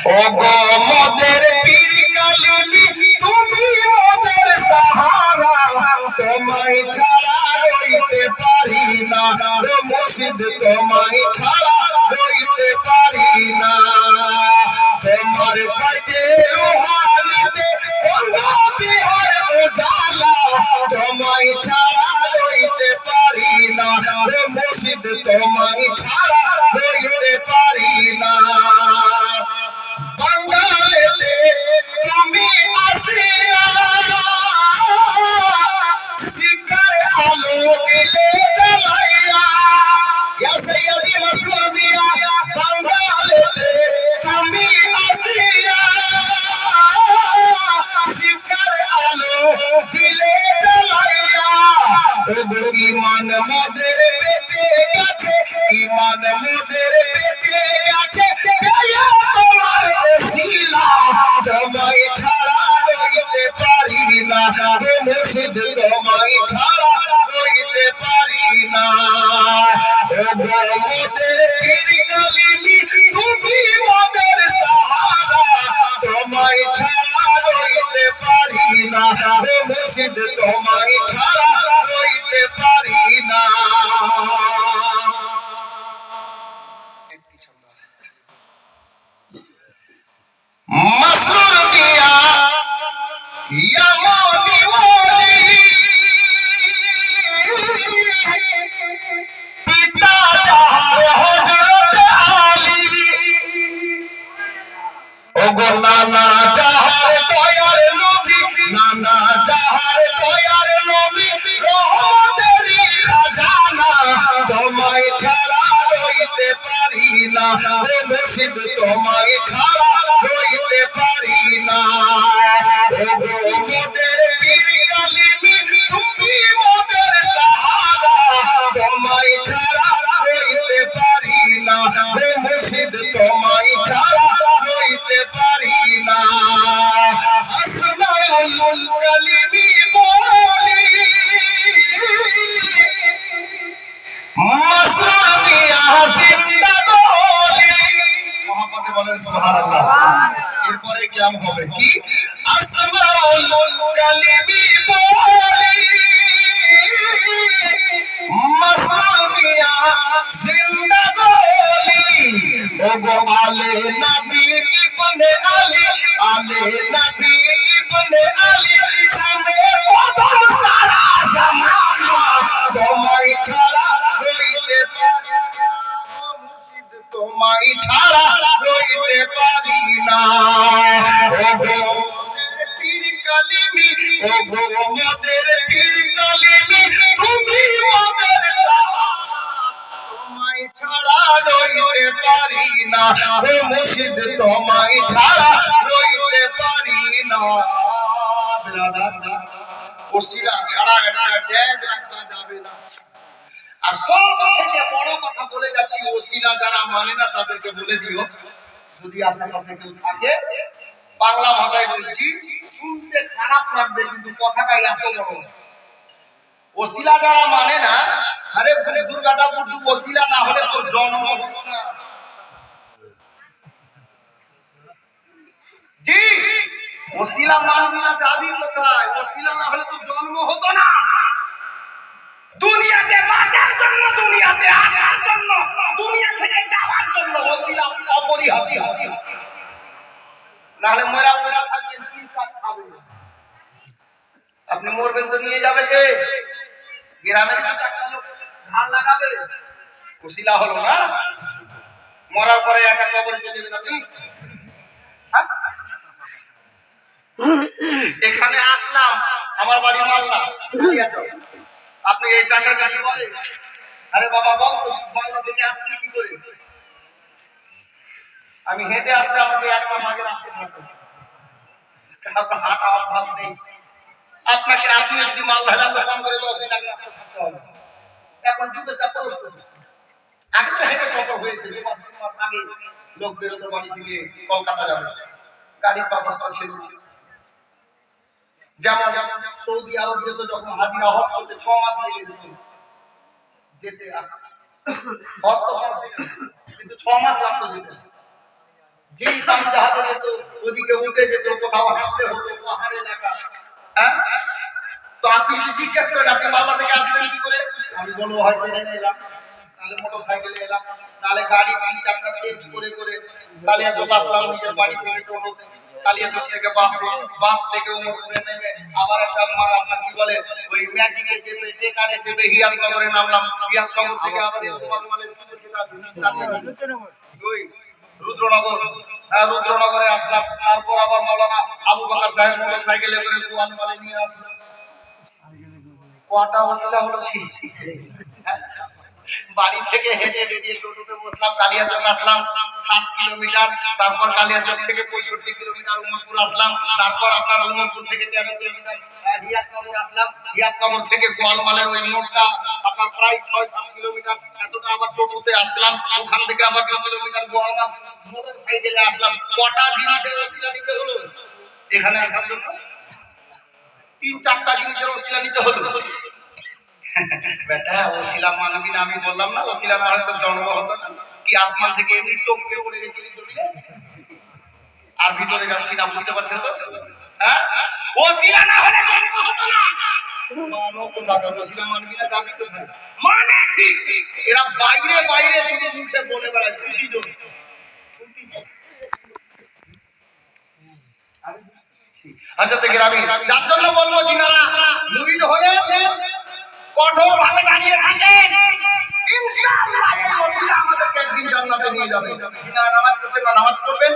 ও গো মোদের পীর কালিনী তুমি মোদের সাহারা, তোমায় ছাড়া রইতে পারি না ও মুর্শিদ, তোমায় ছাড়া রইতে পারি না। তোমার ফাজে রুহানিতে বিহার উজালা, তোমায় ছাড়া রইতে পারি না ও মুর্শিদ, তোমায় ছাড়া রইতে পারি না। বাঙালিতে তুমি আসিয়া শিখার আলো দিলে জ্বালাইয়া, ইয়া সাইয়্যিদি মাসরুর মিয়া। বাঙালিতে তুমি আসিয়া শিখার আলো দিলে জ্বালাইয়া, ওগো ঈমান মোদের বেঁচে গেছে, ঈমান মোদের বেঁচে গেছে, তোমার ওসিলা তোমায় ছাড়া রইতে পারি না ও মুর্শিদ, তোমায় ছাড়া রইতে পারি না। ওগো মোদের পীর কালিনী তুমি মোদের সাহারা, তোমায় ছাড়া রইতে পারি না ও মুর্শিদ, তোমায় ছাড়া রইতে পারি না। মাসরুর মিয়া ইয়া মোদি ওলি, পিতা যাহার হযরত আলী, ওগো নানা যাহার দয়ার নবী, নানা যাহার দয়ার নবী, রহমতেরই খাজানা, তোমায় ছাড়া রইতে পারি না ও মুর্শিদ, তোমায় ছাড়া রইতে পারি না। ওগো মোদের পীর কালিনী তুমি মোদের সাহারা, তোমায় ছাড়া রইতে পারি না ও মুর্শিদ, তোমায় ছাড়া রইতে পারি না। আসমাউল কালিনী বলি মাসরুর মিয়া জিন্দা গলি, মহাপতে বলেন সুবহানাল্লাহ। এরপরে কিয়াম হবে কি? আসমাউল কালিনী বলি মাসরুর মিয়া জিন্দা গলি, ওগো আলে নবী ইবনে আলী, আলে নবী ইবনে আলী, জানে কদম সারা জামানা, তোমায় ছাড়া রইতে পারি না ও মুর্শিদ, তোমায় ছাড়া রইতে পারি না। ওগো মোদের পীর কালিনী, ওগো মোদের পীর কালিনী তুমি মোদের সাহারা, তোমায় ছাড়া রইতে পারি না ও মুর্শিদ, তোমায় ছাড়া রইতে পারি না। ওসিলা ছাড়া একটা ড্যাগ রাখা যাবে না। আর সব থেকে বড় কথা বলে যাচ্ছি, ওসিলা যারা মানে না তাদেরকে বলে দিও, যদি আশেপাশে কেউ থাকে, বাংলা ভাষায় বলছি, শুনতে খারাপ লাগবে কিন্তু কথাটা এত বড়। ওসিলা যারা মানে না, আরে বুদ্ধুর বেটা বুদ্ধু, ওসিলা না হলে তোর জন্ম হতো না। জি, ওসিলা মানবি না, যাবি কোথায়? ওসিলা না হলে তোর জন্ম হতো না। দুনিয়াতে বাঁচার জন্য, দুনিয়াতে আসার জন্য, দুনিয়া থেকে যাওয়ার জন্য ওসিলা অপরিহার্য। নাহলে মরা মরা থাকবেন, চিন্তা খাবে না। আপনি মরবেন তো নিয়ে যাবে কে? গ্রামের কাছে একটা লোক ধান লাগাবে, ওসিলা হলো না। মরার পরে একা কবরে চলে যাবেন আপনি। এখানে আসলাম, আমার বাড়ি মালদা, আপনি এই চাচা চাচি বলে, আরে বাবা বল তো বাংলা থেকে আসলি কি করে? আমি হেঁটে আসতে আমাকে 1 মাস আগে আসতে থাকতো, হাঁটা অভ্যাস নেই। আপনাকে আপনি যদি মালদা যান দোকান করে 10 দিন আগে আসতে থাকতে হবে। এখন যুগের যা পরিস্থিতি, আগে তো হেঁটে সফর হয়েছে, 2 মাস 3 মাস আগে লোক বেরোতো বাড়ি থেকে কলকাতা যাবে, গাড়ির ব্যবস্থা ছিল। যেমন সৌদি আরব যেত যখন হাজিরা হজ করতে 6 মাস লেগে যেত যেতে আসতে, হজ তো কিন্তু 6 মাস লাগতো যেতে। যেই টাইম জাহাজে যেত ওদিকে উঠে যেত, কোথাও হাঁটতে হতো পাহাড় এলাকা। হ্যাঁ, তো আপনি যদি জিজ্ঞেস করেন আপনি মালদা থেকে আসলেন কি করে, আমি বলবো হয় ট্রেনে এলাম, নাহলে মোটর সাইকেলে এলাম, নাহলে গাড়ি 3-4টা চেঞ্জ করে করে কালিয়াচক আসলাম নিজের বাড়ি থেকে টোটো, কালিয়াচক থেকে বাসে, বাস থেকে উমরপুরে নেমে আবার একটা আপনার কি বলে ওই ম্যাজিকে চেপে টেকারে চেপে হিয়ালনগরে নামলাম, হিয়ালনগর থেকে আবার রুদ্রনগরে রুদ্রনগর, হ্যাঁ রুদ্রনগরে আসলাম, তারপর আবার মাওলানা আবু বকর সাহেব মোটর সাইকেলে করে কুয়ানমালে নিয়ে আসলাম। কটা ওসিলা হলো বাড়ি থেকে হেঁটে বেরিয়ে টোটোতে বসলাম, কালিয়াচক আসলাম 7 কিলোমিটার, তারপর কালিয়াচক থেকে 65 কিলোমিটার উমরপুর আসলাম, তারপর আপনার উমরপুর থেকে 13 কিলোমিটার হিয়াতনগর আসলাম, হিয়াতনগর থেকে গোয়ালমালের ওই মোড়টা আপনার প্রায় 6-7 কিলোমিটার, এতটা আবার টোটোতে আসলাম, ওখান থেকে আবার 2 কিলোমিটার গোয়ালমাল মোটর সাইকেলে আসলাম। কটা জিনিসের ওসিলা নিতে হলো এখানে আসার জন্য? 3-4টা জিনিসের ওসিলা নিতে হলো। বেটা ওসিলা মানবি না, আমি বললাম না ওসিলা না হলে তো জন্ম হতো না, কি আসমান থেকে এমনি টপকে পড়ে গেছিলি জমিনে? আর ভিতরে যাচ্ছি না, বুঝতে পারছেন তো? হ্যাঁ, ওসিলা না হলে জন্ম হতো না। মানো কোথাকার ওসিলা মানবি না, যাবি কোথায়? মানে ঠিক এরা বাইরে বাইরে শুধু মুখে বলে বেড়ায় তুই জমি। আচ্ছা থেকে আমি যার জন্য বলবো যিনারা মুরিদ হয়ে কঠোর ভাবে দাঁড়িয়ে থাকেন, ইনশাআল্লাহ এই ওসিলা আমাদেরকে একদিন জান্নাতে নিয়ে যাবে। যিনারা নামাজ পড়ছেন না নামাজ পড়বেন,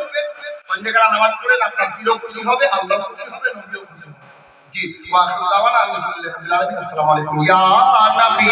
পঞ্জেকারা নামাজ পড়েন, আপনার পীরও খুশি হবে, আল্লাহ খুশি হবে, নবীও খুশি হবে। জি ওয়া আখিরু দাওয়ানা আলহামদুলিল্লাহি রাব্বিল আলামিন। আসসালামু আলাইকুম ইয়া নবী।